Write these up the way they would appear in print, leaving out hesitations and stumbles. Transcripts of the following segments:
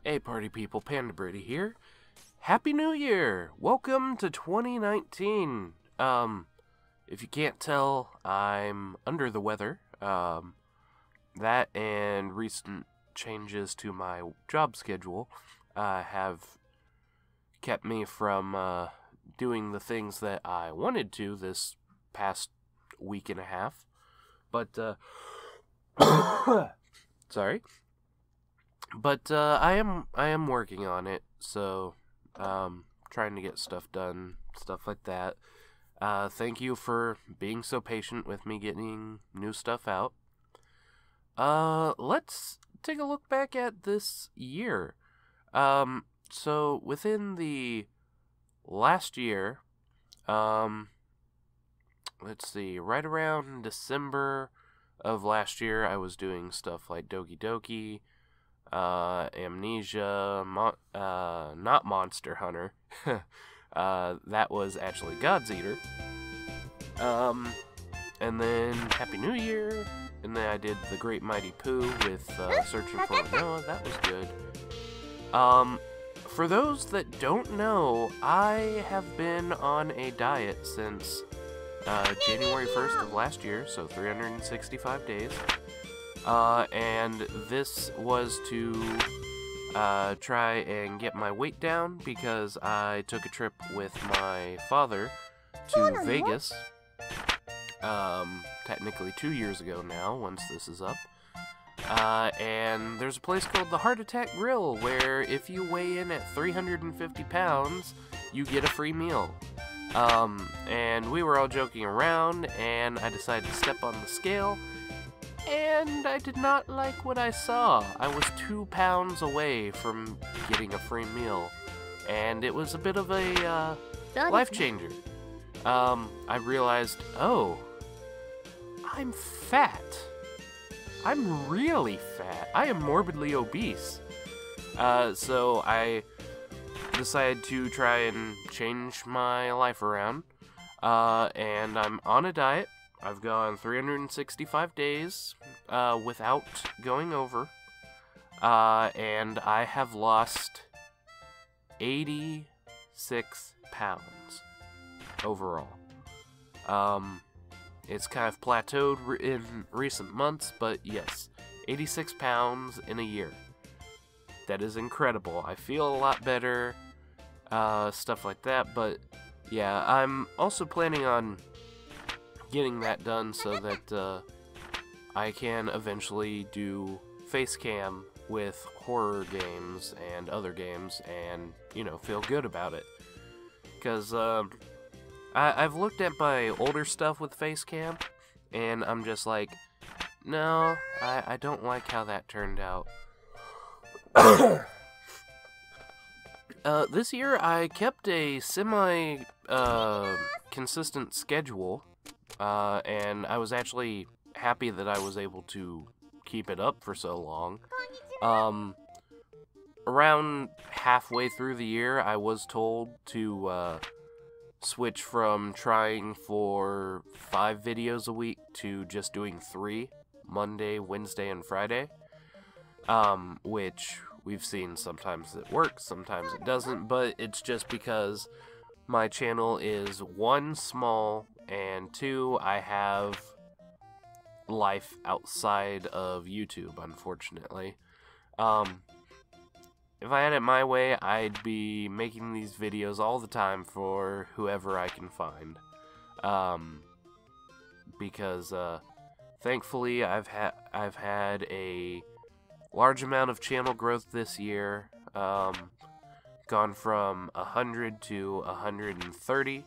Hey party people, PandaBrady here. Happy New Year! Welcome to 2019. If you can't tell, I'm under the weather. That and recent changes to my job schedule have kept me from doing the things that I wanted to this past week and a half. But, sorry. But I am working on it, so trying to get stuff done, stuff like that. Thank you for being so patient with me getting new stuff out. Let's take a look back at this year. So within the last year, let's see, right around December of last year, I was doing stuff like Doki Doki, Amnesia, not Monster Hunter. That was actually God's Eater. And then Happy New Year. And then I did The Great Mighty Pooh with Searching for Noah. That was good. For those that don't know, I have been on a diet since January 1st of last year, so 365 days. And this was to try and get my weight down because I took a trip with my father to Vegas, technically 2 years ago now, once this is up. And there's a place called the Heart Attack Grill, where if you weigh in at 350 pounds, you get a free meal. And we were all joking around, and I decided to step on the scale, and I did not like what I saw. I was 2 pounds away from getting a free meal, and it was a bit of a life changer. I realized, oh, I'm fat. I'm really fat. I am morbidly obese. So I decided to try and change my life around, and I'm on a diet. I've gone 365 days without going over, and I have lost 86 pounds overall. It's kind of plateaued in recent months, but yes, 86 pounds in a year. That is incredible. I feel a lot better, stuff like that, but yeah, I'm also planning on getting that done so that I can eventually do face cam with horror games and other games and, you know, feel good about it. Because I've looked at my older stuff with face cam, and I'm just like, no, I don't like how that turned out. This year I kept a consistent schedule. And I was actually happy that I was able to keep it up for so long. Around halfway through the year, I was told to switch from trying for 5 videos a week to just doing 3, Monday, Wednesday, and Friday. Which we've seen sometimes it works, sometimes it doesn't, but it's just because my channel is 1, small, and 2, I have life outside of YouTube, unfortunately. If I had it my way, I'd be making these videos all the time for whoever I can find. Because, thankfully, I've had a large amount of channel growth this year. Gone from 100 to 130.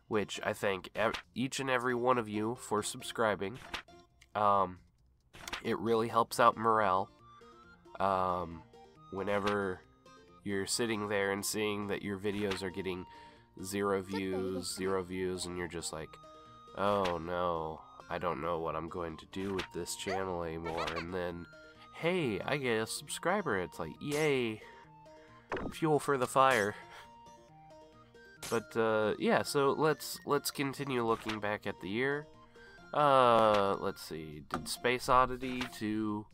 Which I thank each and every one of you for subscribing. It really helps out morale. Whenever you're sitting there and seeing that your videos are getting 0 views, and you're just like, oh no, I don't know what I'm going to do with this channel anymore. And then, hey, I get a subscriber. It's like, yay, fuel for the fire. But, yeah, so let's continue looking back at the year. Let's see, did Space Oddity to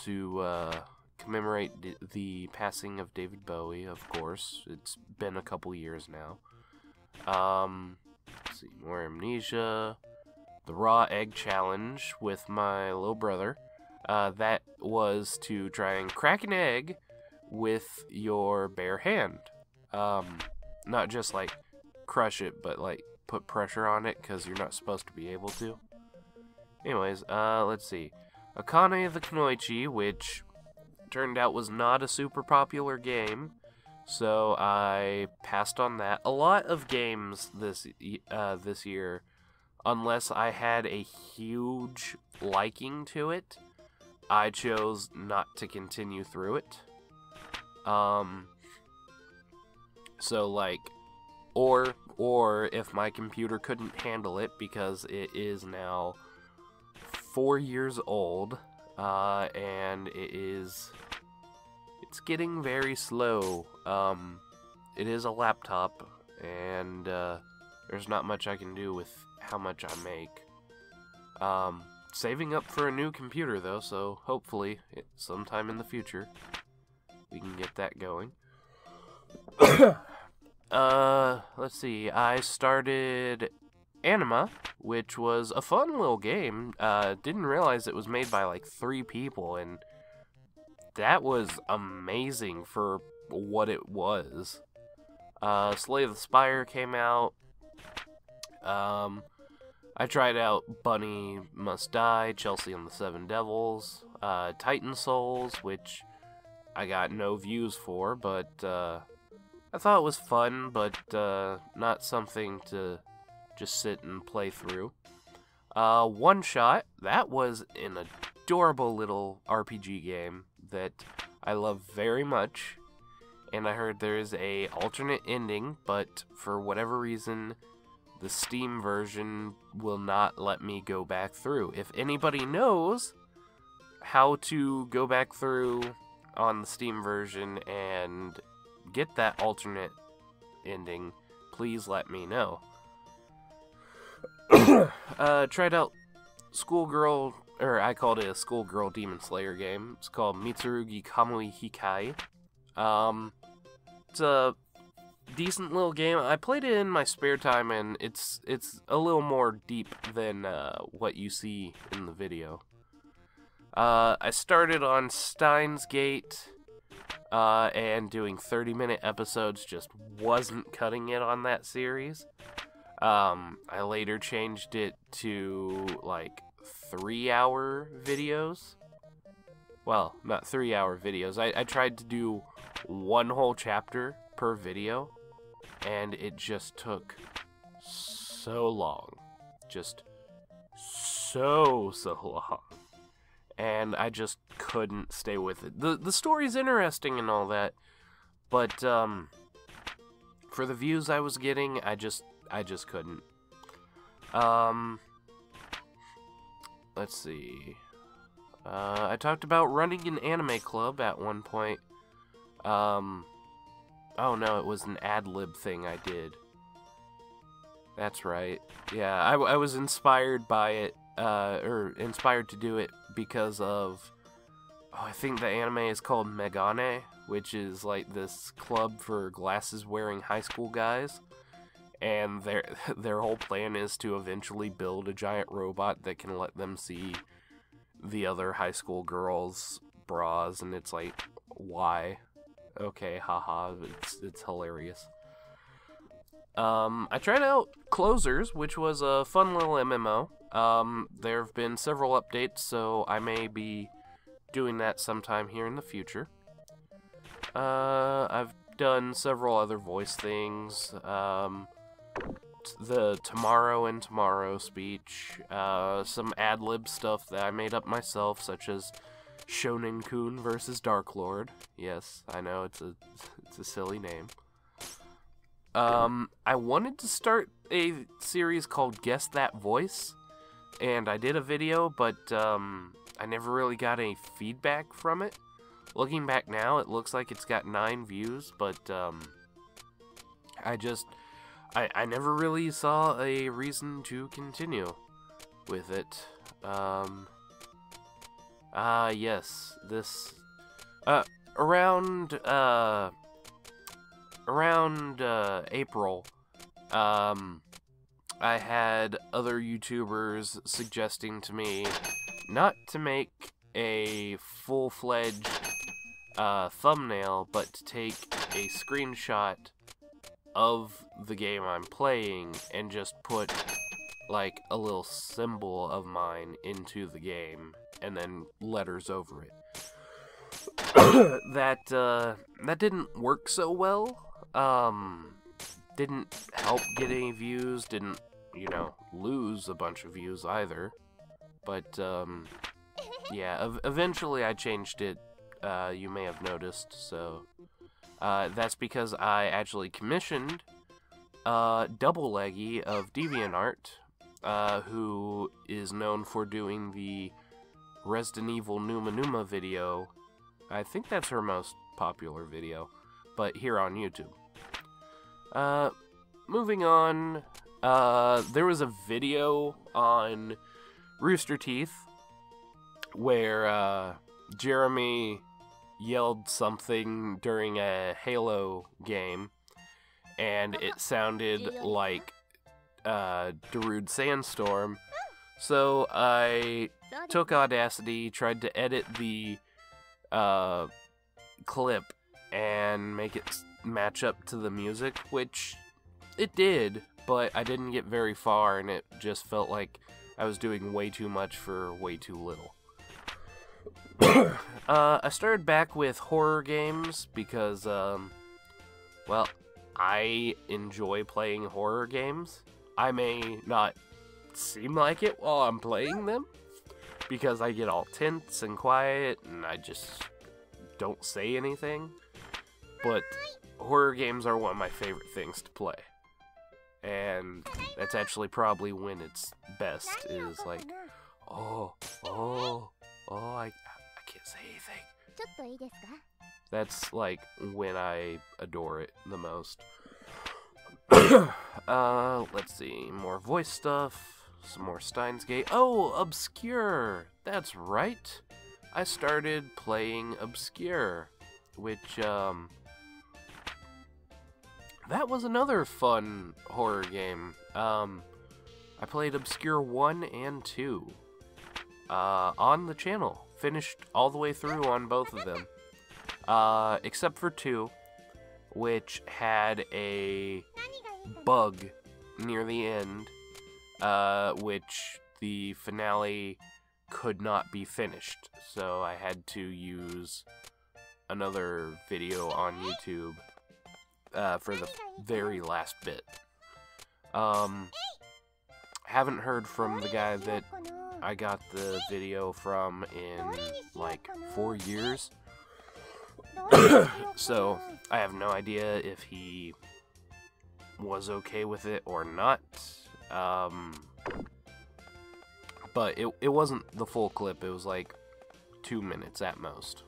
to commemorate the passing of David Bowie, of course. It's been a couple years now. Let's see, more Amnesia. The Raw Egg Challenge with my little brother. That was to try and crack an egg with your bare hand. Not just like crush it, but like put pressure on it, because you're not supposed to be able to. Anyways, let's see. Akane the Kunoichi, which turned out was not a super popular game, so I passed on that. A lot of games this year, unless I had a huge liking to it, I chose not to continue through it. So like, or if my computer couldn't handle it, because it is now 4 years old, and it's getting very slow. It is a laptop, and there's not much I can do with how much I make. Saving up for a new computer though, so hopefully sometime in the future we can get that going. Let's see, I started Anima, which was a fun little game. Didn't realize it was made by like 3 people, and that was amazing for what it was. Slay the Spire came out. I tried out Bunny Must Die, Chelsea and the Seven Devils, Titan Souls, which I got no views for, but I thought it was fun, but not something to just sit and play through. One Shot, that was an adorable little RPG game that I love very much, and I heard there is a alternate ending, but for whatever reason, the Steam version will not let me go back through. If anybody knows how to go back through on the Steam version and get that alternate ending, please let me know. Tried out Schoolgirl, or I called it a Schoolgirl Demon Slayer game. It's called Mitsurugi Kamui Hikai. It's a decent little game. I played it in my spare time, and it's a little more deep than what you see in the video. I started on Steins Gate, and doing 30-minute episodes just wasn't cutting it on that series. I later changed it to like 3-hour videos. Well, not 3-hour videos. I tried to do one whole chapter per video, and it just took so long. Just so long. And I just couldn't stay with it. The story's interesting and all that, but for the views I was getting, I just couldn't. Let's see. I talked about running an anime club at one point. Oh no, it was an ad-lib thing I did. That's right. Yeah, I was inspired by it, or inspired to do it because of, I think the anime is called Megane, which is like this club for glasses-wearing high school guys. And their whole plan is to eventually build a giant robot that can let them see the other high school girls' bras, and it's like, why? Okay, haha, it's hilarious. I tried out Closers, which was a fun little MMO. There have been several updates, so I may be doing that sometime here in the future. I've done several other voice things. The Tomorrow and Tomorrow speech, some ad-lib stuff that I made up myself, such as Shonen-kun versus Dark Lord. Yes, I know, it's a silly name. I wanted to start a series called Guess That Voice, and I did a video, but I never really got any feedback from it. Looking back now, it looks like it's got 9 views, but I never really saw a reason to continue with it. Yes, this, around April, I had other YouTubers suggesting to me not to make a full-fledged, thumbnail, but to take a screenshot of the game I'm playing and just put, like, a little symbol of mine into the game, and then letters over it. That didn't work so well. Didn't help get any views, didn't, you know, lose a bunch of views either. But, yeah, eventually I changed it, you may have noticed, so, that's because I actually commissioned, Double Leggy of DeviantArt, who is known for doing the Resident Evil Numa Numa video. I think that's her most popular video, but here on YouTube. Moving on, there was a video on Rooster Teeth where, Jeremy yelled something during a Halo game, and it sounded like, Darude Sandstorm, so I took Audacity, tried to edit the, clip, and make it match up to the music, which it did, but I didn't get very far, and it just felt like I was doing way too much for way too little. I started back with horror games because, well, I enjoy playing horror games. I may not seem like it while I'm playing them, because I get all tense and quiet, and I just don't say anything, but horror games are one of my favorite things to play. And that's actually probably when it's best, is like, I can't say anything. That's like when I adore it the most. Let's see, more voice stuff, some more Steins Gate. Oh, Obscure! That's right! I started playing Obscure, which, that was another fun horror game. I played Obscure 1 and 2, on the channel. Finished all the way through on both of them. Except for 2, which had a bug near the end, which the finale could not be finished. So I had to use another video on YouTube for the very last bit. Haven't heard from the guy that I got the video from in like 4 years. So I have no idea if he was okay with it or not. But it wasn't the full clip, it was like 2 minutes at most.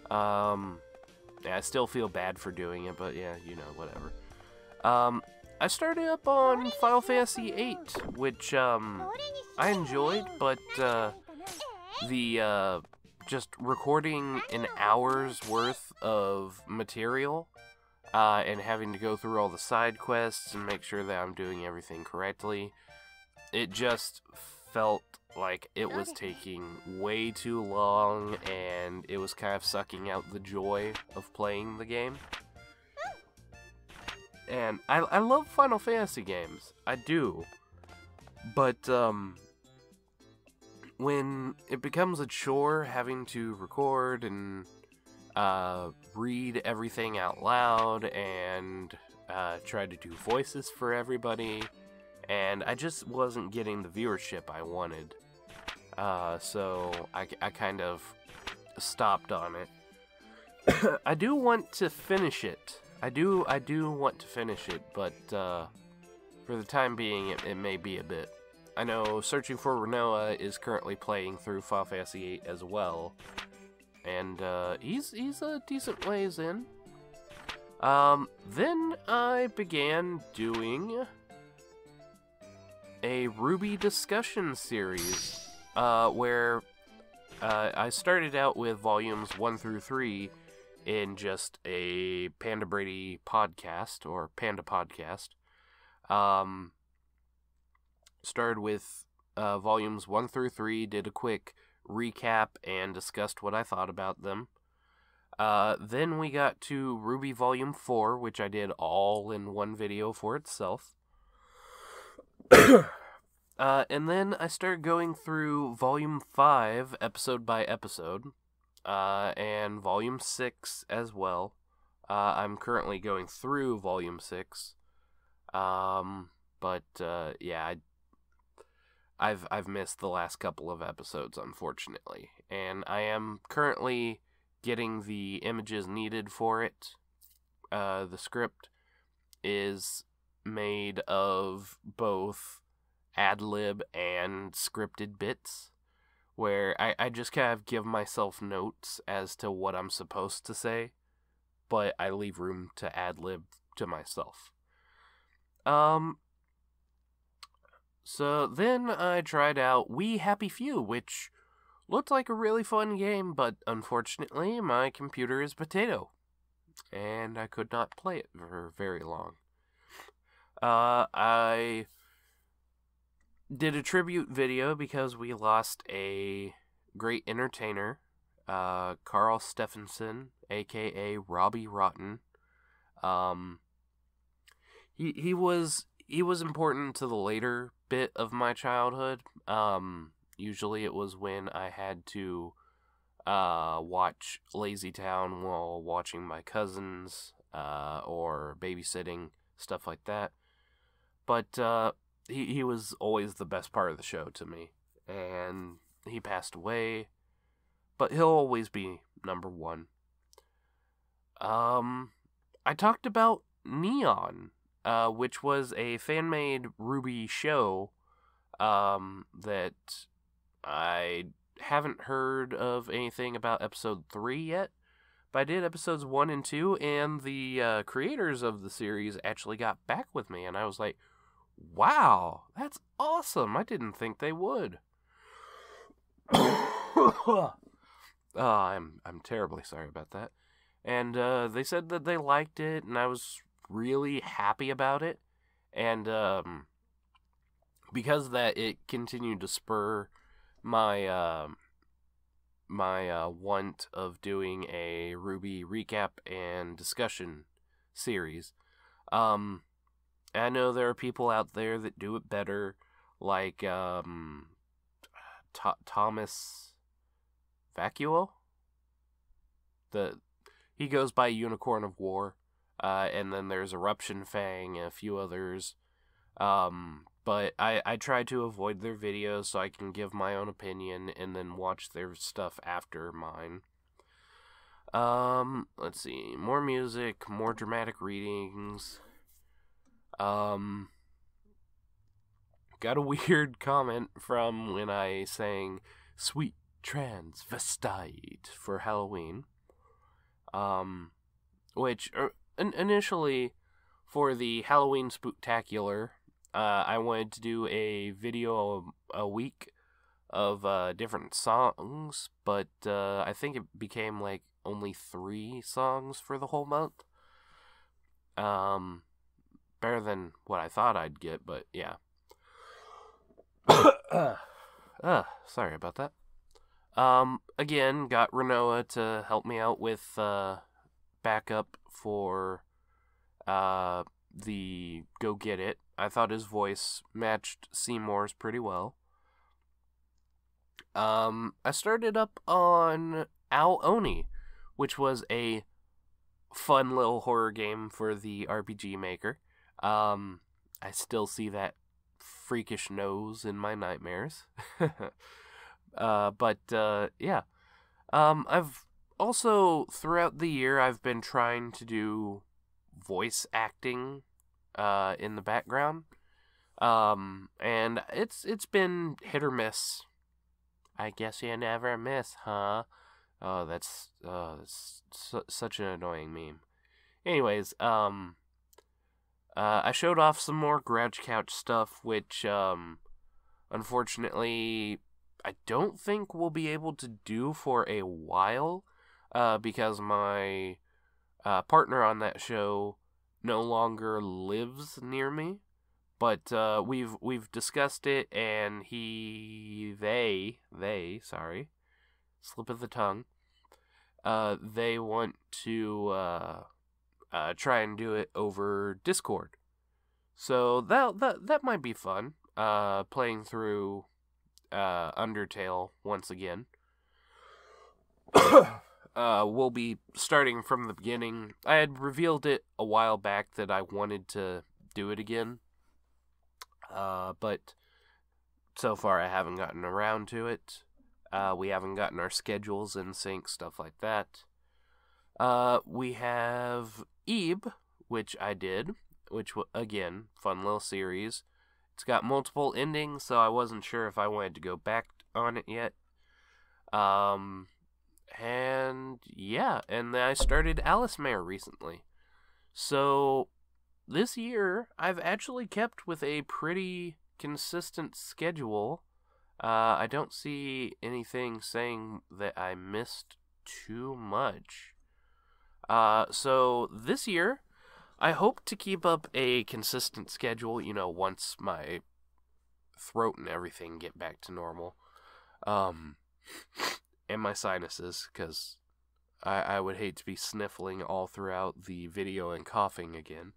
Yeah, I still feel bad for doing it, but yeah, you know, whatever. I started up on Final Fantasy VIII, which, I enjoyed, but, just recording an hour's worth of material, and having to go through all the side quests and make sure that I'm doing everything correctly, it just felt like it was taking way too long, and it was kind of sucking out the joy of playing the game. And I love Final Fantasy games, I do, but when it becomes a chore having to record and read everything out loud and try to do voices for everybody, and I just wasn't getting the viewership I wanted, so I kind of stopped on it. I do want to finish it. I do want to finish it, but for the time being, it may be a bit. I know Searching for Renoa is currently playing through Final Fantasy VIII as well, and he's a decent ways in. Then I began doing a Ruby discussion series, where I started out with volumes 1 through 3 in just a PandaBrady podcast, or Panda podcast. Started with volumes 1 through 3, did a quick recap and discussed what I thought about them. Then we got to Ruby Volume 4, which I did all in one video for itself. And then I started going through Volume 5, episode by episode, and Volume 6 as well. I'm currently going through Volume 6, but yeah, I've missed the last couple of episodes, unfortunately, and I am currently getting the images needed for it. The script is made of both ad-lib and scripted bits, where I just kind of give myself notes as to what I'm supposed to say, but I leave room to ad-lib to myself. So then I tried out We Happy Few, which looked like a really fun game, but unfortunately my computer is potato, and I could not play it for very long. I did a tribute video because we lost a great entertainer, Carl Stephenson, aka Robbie Rotten. He was important to the later bit of my childhood. Usually it was when I had to watch Lazy Town while watching my cousins, or babysitting, stuff like that. But he was always the best part of the show to me, and he passed away, but he'll always be number one. I talked about Neon, which was a fan-made Ruby show that I haven't heard of anything about episode 3 yet, but I did episodes 1 and 2, and the creators of the series actually got back with me, and I was like, wow, that's awesome. I didn't think they would. I'm terribly sorry about that. And they said that they liked it, and I was really happy about it. And because of that, it continued to spur my want of doing a Ruby recap and discussion series. I know there are people out there that do it better, like Thomas Vacuo. He goes by Unicorn of War, and then there's Eruption Fang and a few others. But I try to avoid their videos so I can give my own opinion and then watch their stuff after mine. Let's see, more music, more dramatic readings. Got a weird comment from when I sang Sweet Transvestite for Halloween. Which, initially, for the Halloween Spooktacular, I wanted to do a video a week of different songs, but I think it became like only 3 songs for the whole month. Better than what I thought I'd get, but yeah. Sorry about that. Again, got Renoa to help me out with backup for the Go Get It. I thought his voice matched Seymour's pretty well. I started up on Ao Oni, which was a fun little horror game for the RPG Maker. I still see that freakish nose in my nightmares. But yeah. I've also, throughout the year, I've been trying to do voice acting in the background. And it's been hit or miss. I guess you never miss, huh? Oh, that's such an annoying meme. Anyways, I showed off some more Grouch Couch stuff, which, unfortunately, I don't think we'll be able to do for a while, because my partner on that show no longer lives near me. But we've discussed it, and they, sorry, slip of the tongue. They want to try and do it over Discord. So that might be fun. Playing through Undertale once again. We'll be starting from the beginning. I had revealed it a while back that I wanted to do it again. But so far I haven't gotten around to it. We haven't gotten our schedules in sync, stuff like that. We have Ebe, which I did, which, again, fun little series. It's got multiple endings, so I wasn't sure if I wanted to go back on it yet. And yeah, and then I started Alice Mare recently. So this year, I've actually kept with a pretty consistent schedule. I don't see anything saying that I missed too much. So this year, I hope to keep up a consistent schedule, once my throat and everything get back to normal. And my sinuses, because I would hate to be sniffling all throughout the video and coughing again.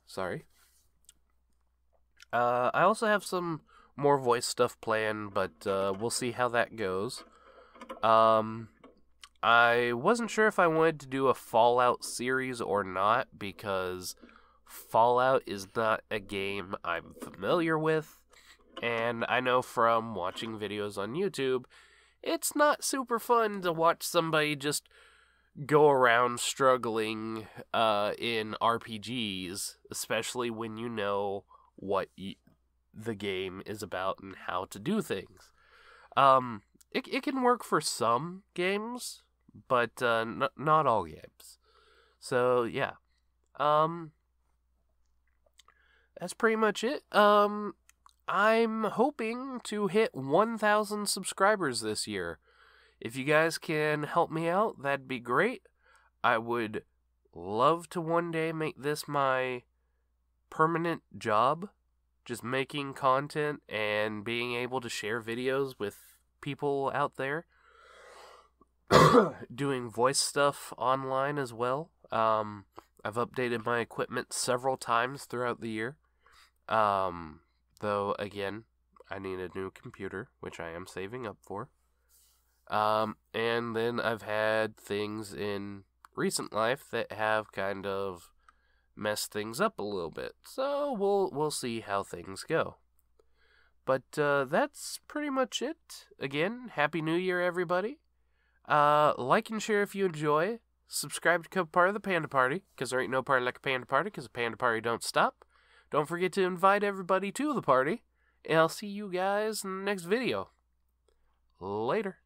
Sorry. I also have some more voice stuff planned, but we'll see how that goes. I wasn't sure if I wanted to do a Fallout series or not, because Fallout is not a game I'm familiar with, and I know from watching videos on YouTube, it's not super fun to watch somebody just go around struggling in RPGs, especially when you know what the game is about and how to do things. It can work for some games, but not all games. So yeah, that's pretty much it. I'm hoping to hit 1,000 subscribers this year. If you guys can help me out, that'd be great. I would love to one day make this my permanent job, just making content and being able to share videos with people out there. Doing voice stuff online as well. I've updated my equipment several times throughout the year. Though, again, I need a new computer, which I am saving up for. And then I've had things in recent life that have kind of messed things up a little bit. So we'll see how things go. But that's pretty much it. Again, Happy New Year, everybody. Like and share if you enjoy. Subscribe to become part of the Panda Party, because there ain't no party like a Panda Party, because a Panda Party don't stop. Don't forget to invite everybody to the party, and I'll see you guys in the next video. Later.